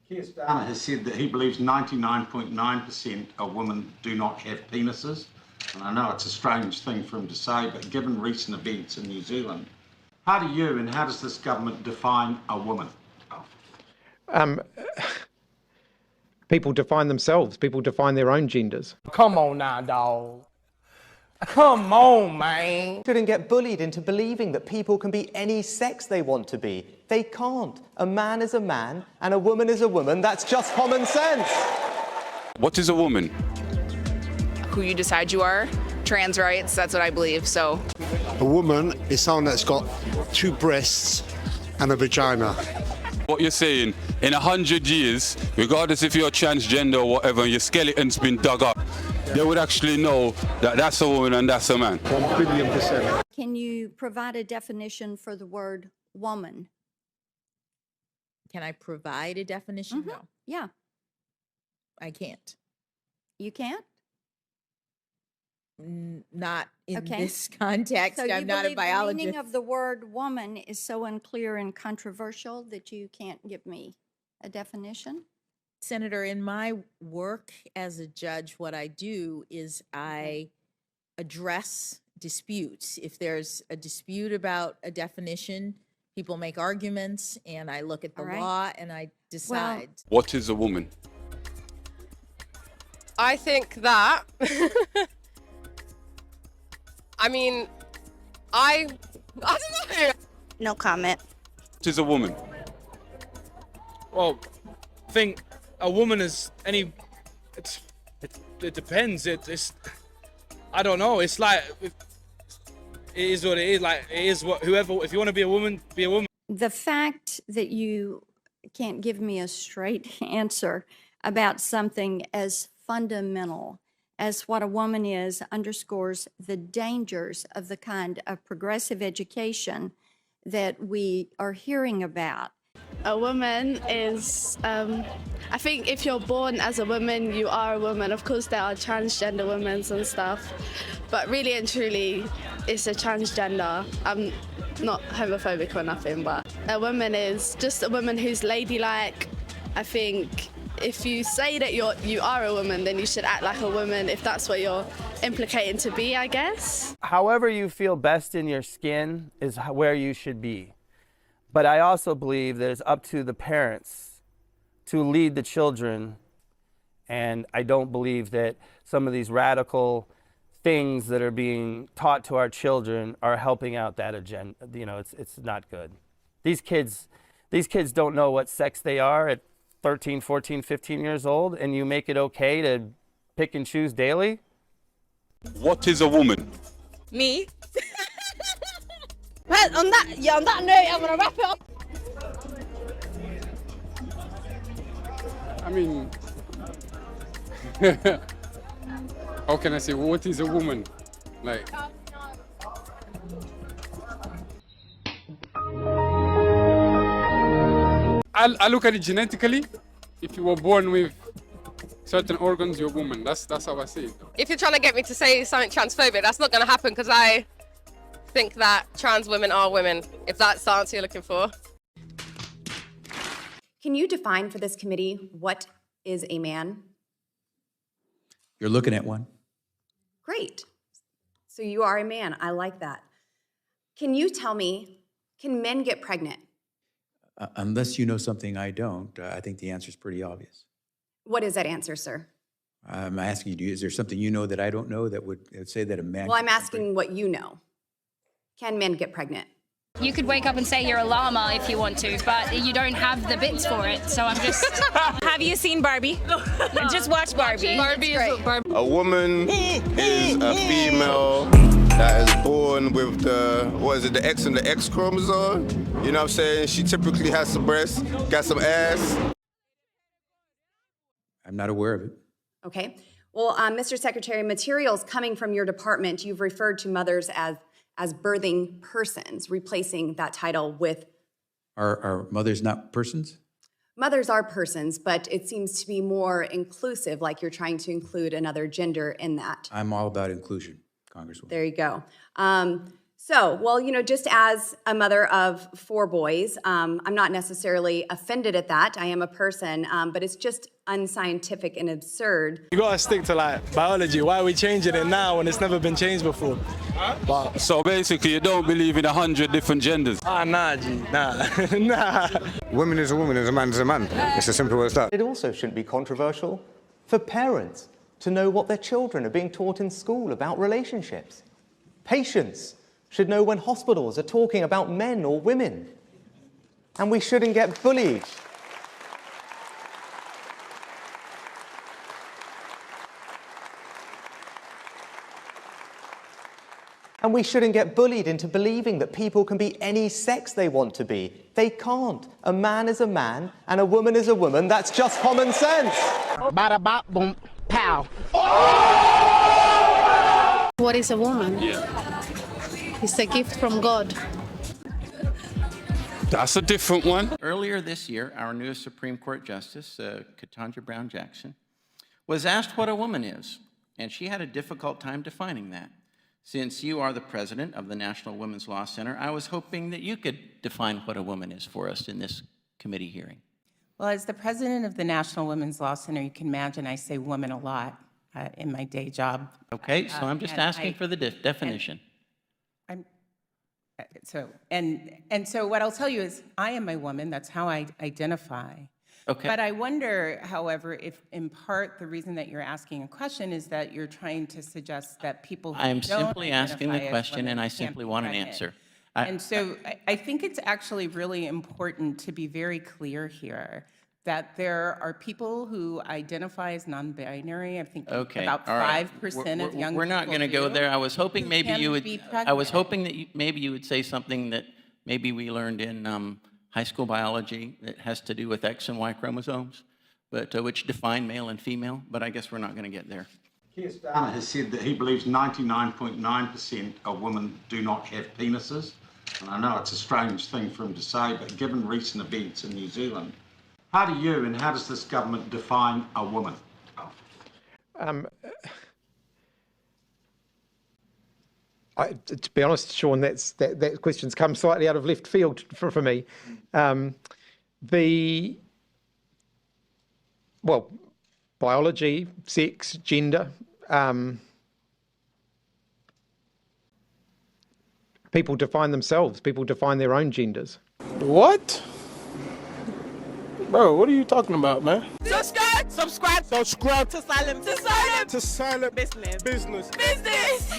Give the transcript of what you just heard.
Keir Starmer has said that he believes 99.9% of women do not have penises. And I know it's a strange thing for him to say, but given recent events in New Zealand, how do you and how does this government define a woman? People define themselves. People define their own genders. Come on now, dog. Come on, man. Shouldn't get bullied into believing that people can be any sex they want to be. They can't. A man is a man and a woman is a woman. That's just common sense. What is a woman? Who you decide you are. Trans rights, that's what I believe, so. A woman is someone that's got two breasts and a vagina. What you're saying, in 100 years, regardless if you're transgender or whatever, your skeleton's been dug up, they would actually know that that's a woman and that's a man. 1 billion%. Can you provide a definition for the word woman? Can I provide a definition? No, Yeah, I can't. you can't? Not in Okay. this context. So you I'm not a believe the biologist. meaning of the word woman is so unclear and controversial that you can't give me a definition? Senator, in my work as a judge, what I do is I address disputes. If there's a dispute about a definition, people make arguments, and I look at the All right. law and I decide. What is a woman? I think that, I mean, I don't know. No comment. What is a woman? Well, I think a woman is any. It depends. It's. I don't know. It's like it is what it is. Like it is what whoever. If you want to be a woman, be a woman. The fact that you can't give me a straight answer about something as fundamental as what a woman is underscores the dangers of the kind of progressive education that we are hearing about. A woman is, I think if you're born as a woman, you are a woman. Of course, there are transgender women and stuff, but really and truly, it's a transgender. I'm not homophobic or nothing, but a woman is just a woman who's ladylike. I think if you say that you are a woman, then you should act like a woman if that's what you're implicating to be, I guess. However you feel best in your skin is where you should be. But I also believe that it's up to the parents to lead the children. And I don't believe that some of these radical things that are being taught to our children are helping out that agenda. You know, it's not good. These kids don't know what sex they are at 13, 14, 15 years old, and you make it okay to pick and choose daily? What is a woman? Me? Well, on that note, I'm gonna wrap it up. I mean, how can I say, what is a woman? Like, I look at it genetically. If you were born with certain organs, you're a woman. That's how I see it. If you're trying to get me to say something transphobic, that's not gonna happen because I think that trans women are women, if that's the answer you're looking for. Can you define for this committee what is a man? You're looking at one. Great. So you are a man. I like that. Can you tell me, can men get pregnant? Unless you know something I don't, I think the answer is pretty obvious. What is that answer, sir? I'm asking you, is there something you know that I don't know that would say that a man... Well, I'm asking what you know. Can men get pregnant? You could wake up and say you're a llama if you want to, but you don't have the bits for it, so I'm just... Have you seen Barbie? Just watch Barbie. Barbie is Barbie. A woman is a female that is born with the X and the X chromosome. You know what I'm saying? She typically has some breasts, got some ass. I'm not aware of it. Okay. Well, Mr. Secretary, materials coming from your department, you've referred to mothers as birthing persons, replacing that title with... Are mothers not persons? Mothers are persons, but it seems to be more inclusive, like you're trying to include another gender in that. I'm all about inclusion, Congresswoman. There you go. So, well, just as a mother of 4 boys, I'm not necessarily offended at that. I am a person, but it's just unscientific and absurd. You gotta stick to biology. Why are we changing it now when it's never been changed before? But so basically, you don't believe in 100 different genders? Nah, G, nah, nah. Woman is a woman, and a man is a man. It's as simple as that. It also shouldn't be controversial for parents to know what their children are being taught in school about relationships. Patients should know when hospitals are talking about men or women. And we shouldn't get bullied. And we shouldn't get bullied into believing that people can be any sex they want to be. They can't. A man is a man and a woman is a woman. That's just common sense. Bada bop boom pow. What is a woman? It's a gift from God. That's a different one. Earlier this year, our newest Supreme Court Justice, Ketanji Brown Jackson, was asked what a woman is, and she had a difficult time defining that. Since you are the president of the National Women's Law Center, I was hoping that you could define what a woman is for us in this committee hearing. Well, as the president of the National Women's Law Center, you can imagine I say woman a lot in my day job. Okay, so I'm just asking for the definition. So what I'll tell you is I am a woman. That's how I identify. Okay. But I wonder, however, if in part the reason that you're asking a question is that you're trying to suggest that people who I am don't simply asking the identify as question, women and I can't simply be want an pregnant. answer. And so I think it's actually really important to be very clear here that there are people who identify as non-binary. I think about 5% of young people We're not going to go there. I was hoping maybe can you would. be I was pregnant. hoping that maybe you would say something that maybe we learned in high school biology that has to do with X and Y chromosomes, but which define male and female. But I guess we're not going to get there. Keir Starmer has said that he believes 99.9% of women do not have penises. And I know it's a strange thing for him to say, but given recent events in New Zealand, how do you and how does this government define a woman? To be honest, Sean, that question's come slightly out of left field for me. Biology, sex, gender. People define themselves. People define their own genders. What? Bro, what are you talking about, man? Subscribe to Silent Business.